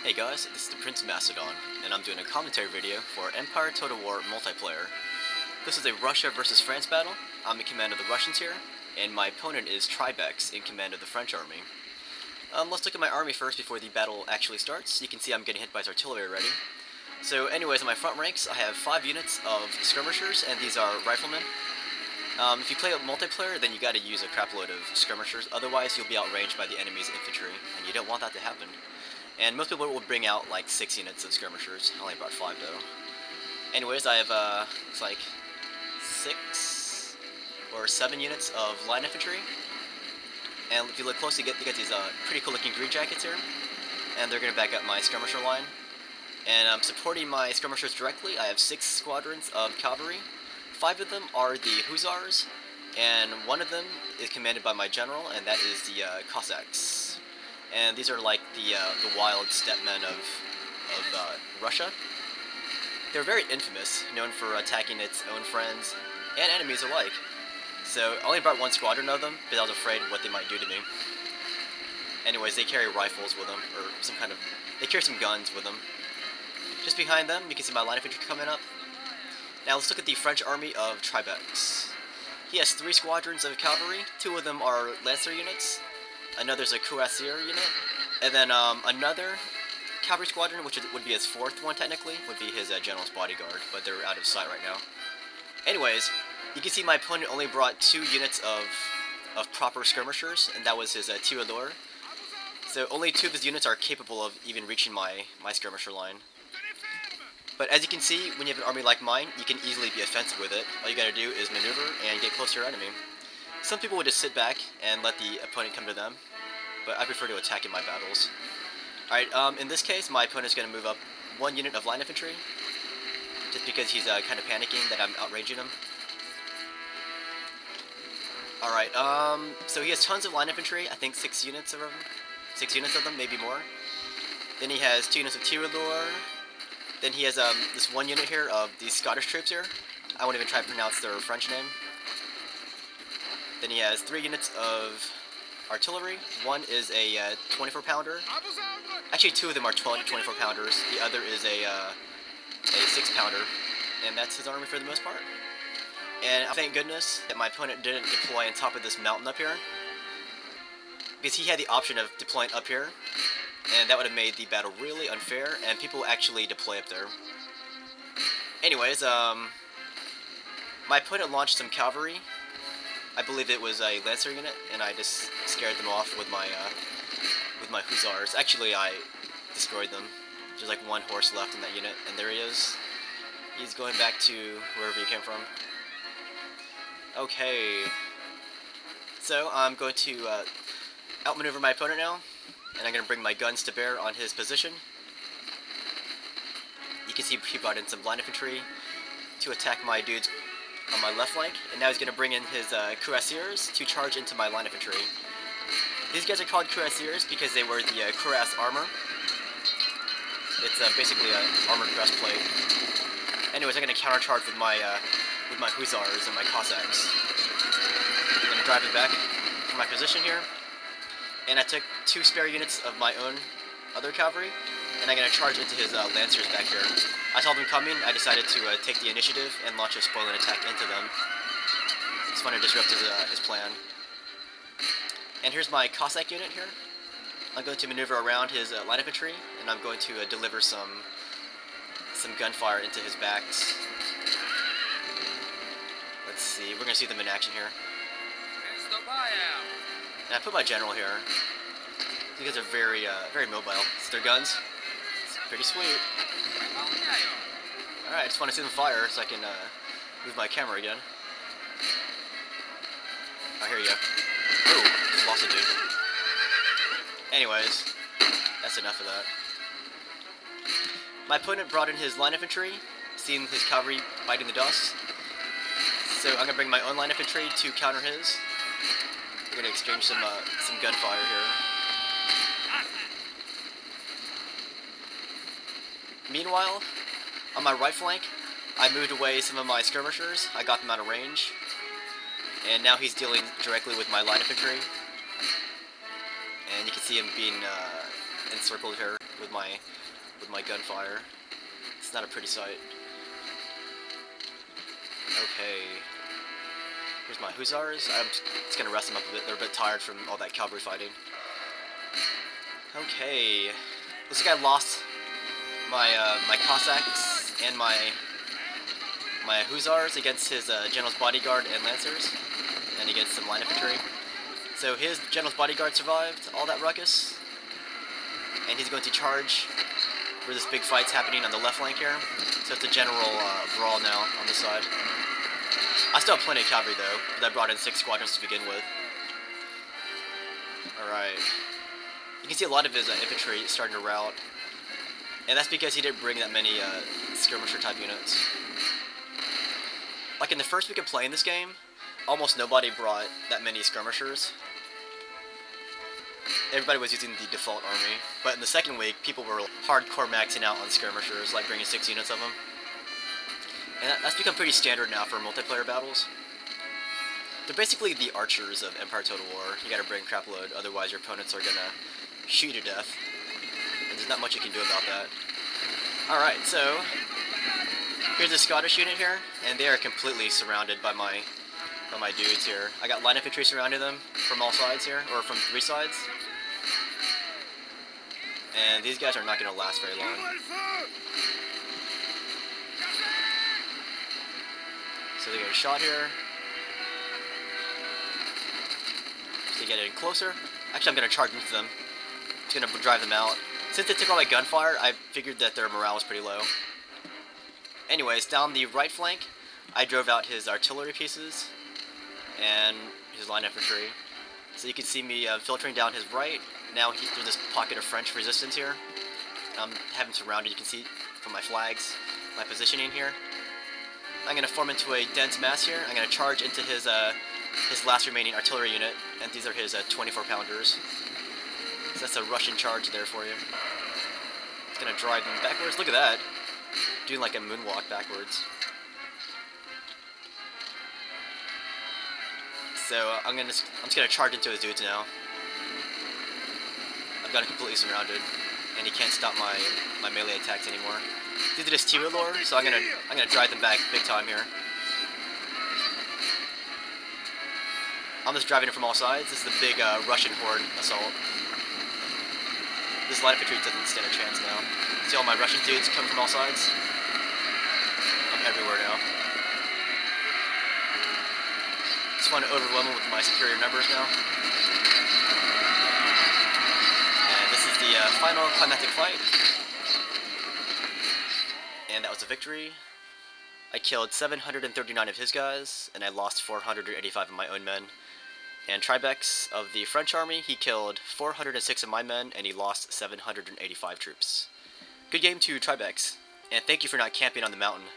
Hey guys, this is the Prince Macedon, and I'm doing a commentary video for Empire Total War multiplayer. This is a Russia versus France battle. I'm in command of the Russians here, and my opponent is Tribex in command of the French army. Let's look at my army first before the battle actually starts. You can see I'm getting hit by his artillery already. So anyways, in my front ranks, I have 5 units of skirmishers, and these are riflemen. If you play multiplayer, then you gotta use a crapload of skirmishers, otherwise you'll be outranged by the enemy's infantry, and you don't want that to happen. And most people will bring out like 6 units of skirmishers. I only brought 5 though. Anyways, I have it's like 6 or 7 units of line infantry. And if you look closely, you get these pretty cool looking green jackets here. And they're going to back up my skirmisher line. And I'm supporting my skirmishers directly. I have 6 squadrons of cavalry. 5 of them are the hussars, and 1 of them is commanded by my general, and that is the Cossacks. And these are like the wild stepmen of Russia. They're very infamous, known for attacking its own friends and enemies alike. So I only brought 1 squadron of them because I was afraid of what they might do to me. Anyways, they carry rifles with them, or they carry some guns with them. Just behind them, you can see my line infantry coming up. Now let's look at the French army of Tribex. He has 3 squadrons of cavalry. 2 of them are lancer units. Another's a cuirassier unit, and then another cavalry squadron, which would be his 4th one technically, would be his general's bodyguard, but they're out of sight right now. Anyways, you can see my opponent only brought 2 units of proper skirmishers, and that was his tirailleur. So only 2 of his units are capable of even reaching my skirmisher line. But as you can see, when you have an army like mine, you can easily be offensive with it. All you gotta do is maneuver and get close to your enemy. Some people would just sit back and let the opponent come to them, but I prefer to attack in my battles. Alright, in this case, my opponent's going to move up 1 unit of line infantry, just because he's kind of panicking that I'm outranging him. Alright, so he has tons of line infantry, I think 6 units of them. 6 units of them, maybe more. Then he has 2 units of tirailleur. Then he has this 1 unit here of these Scottish troops here. I won't even try to pronounce their French name. Then he has 3 units of artillery. 1 is a 24-pounder. Actually, 2 of them are 24-pounders. The other is a 6-pounder. And that's his army for the most part. And thank goodness that my opponent didn't deploy on top of this mountain up here, because he had the option of deploying up here, and that would have made the battle really unfair, and people actually deploy up there. Anyways, my opponent launched some cavalry. I believe it was a lancer unit, and I just scared them off with my hussars. Actually, I destroyed them. There's like 1 horse left in that unit, and there he is. He's going back to wherever he came from. Okay. So I'm going to outmaneuver my opponent now, and I'm going to bring my guns to bear on his position. You can see he brought in some line infantry to attack my dudes on my left flank, and now he's going to bring in his cuirassiers to charge into my line infantry. These guys are called cuirassiers because they wear the cuirass armor. It's basically an armored breastplate. Anyways, I'm going to countercharge with my hussars and my Cossacks. I'm going to drive it back from my position here, and I took 2 spare units of my own other cavalry, and I'm going to charge into his lancers back here. I saw them coming. I decided to take the initiative and launch a spoiling attack into them. Just want to disrupt his plan. And here's my Cossack unit here. I'm going to maneuver around his line infantry, and I'm going to deliver some gunfire into his backs. Let's see. We're going to see them in action here. And I put my general here. These guys are very mobile. It's their guns. It's pretty sweet. Alright, I just want to see them fire so I can move my camera again. Oh, here you go. Ooh, just lost a dude. Anyways, that's enough of that. My opponent brought in his line infantry, seeing his cavalry biting the dust. So I'm going to bring my own line infantry to counter his. We're going to exchange some gunfire here. Meanwhile, on my right flank, I moved away some of my skirmishers. I got them out of range. And now he's dealing directly with my line infantry. And you can see him being encircled here with my gunfire. It's not a pretty sight. Okay. Here's my hussars. I'm just gonna rest them up a bit. They're a bit tired from all that cavalry fighting. Okay. Looks like I lost my my Cossacks and my hussars against his general's bodyguard and lancers, and against some line infantry. So his general's bodyguard survived all that ruckus, and he's going to charge where this big fight's happening on the left flank here. So it's a general brawl now on this side. I still have plenty of cavalry though, but I brought in 6 squadrons to begin with. Alright. You can see a lot of his infantry starting to rout, and that's because he didn't bring that many skirmisher type units. Like in the first week of playing this game, almost nobody brought that many skirmishers. Everybody was using the default army, but in the second week, people were hardcore maxing out on skirmishers, like bringing 6 units of them. And that's become pretty standard now for multiplayer battles. They're basically the archers of Empire Total War. You gotta bring crap load, otherwise your opponents are gonna shoot you to death. And there's not much you can do about that. Alright, so here's a Scottish unit here, and they are completely surrounded by my dudes here. I got line infantry surrounding them from all sides here, or from 3 sides. And these guys are not going to last very long. So they get a shot here. They get in closer. Actually, I'm going to charge into them. It's going to drive them out. Since they took all my gunfire, I figured that their morale was pretty low. Anyways, down the right flank, I drove out his artillery pieces and his line infantry. So you can see me filtering down his right. Now there's this pocket of French resistance here. I'm having surrounded. You can see from my flags, my positioning here. I'm going to form into a dense mass here. I'm going to charge into his last remaining artillery unit, and these are his 24-pounders. So that's a Russian charge there for you. It's going to drive them backwards. Look at that. Doing like a moonwalk backwards. So I'm just gonna charge into his dudes now. I've got him completely surrounded, and he can't stop my melee attacks anymore. These are just T-Lore, so I'm gonna drive them back big time here. I'm just driving it from all sides. This is the big Russian horde assault. This line infantry doesn't stand a chance now. See all my Russian dudes coming from all sides? I'm everywhere now. Just want to overwhelm them with my superior numbers now. And this is the final climactic fight. And that was a victory. I killed 739 of his guys, and I lost 485 of my own men. And Tribex of the French army, he killed 406 of my men, and he lost 785 troops. Good game to Tribex, and thank you for not camping on the mountain.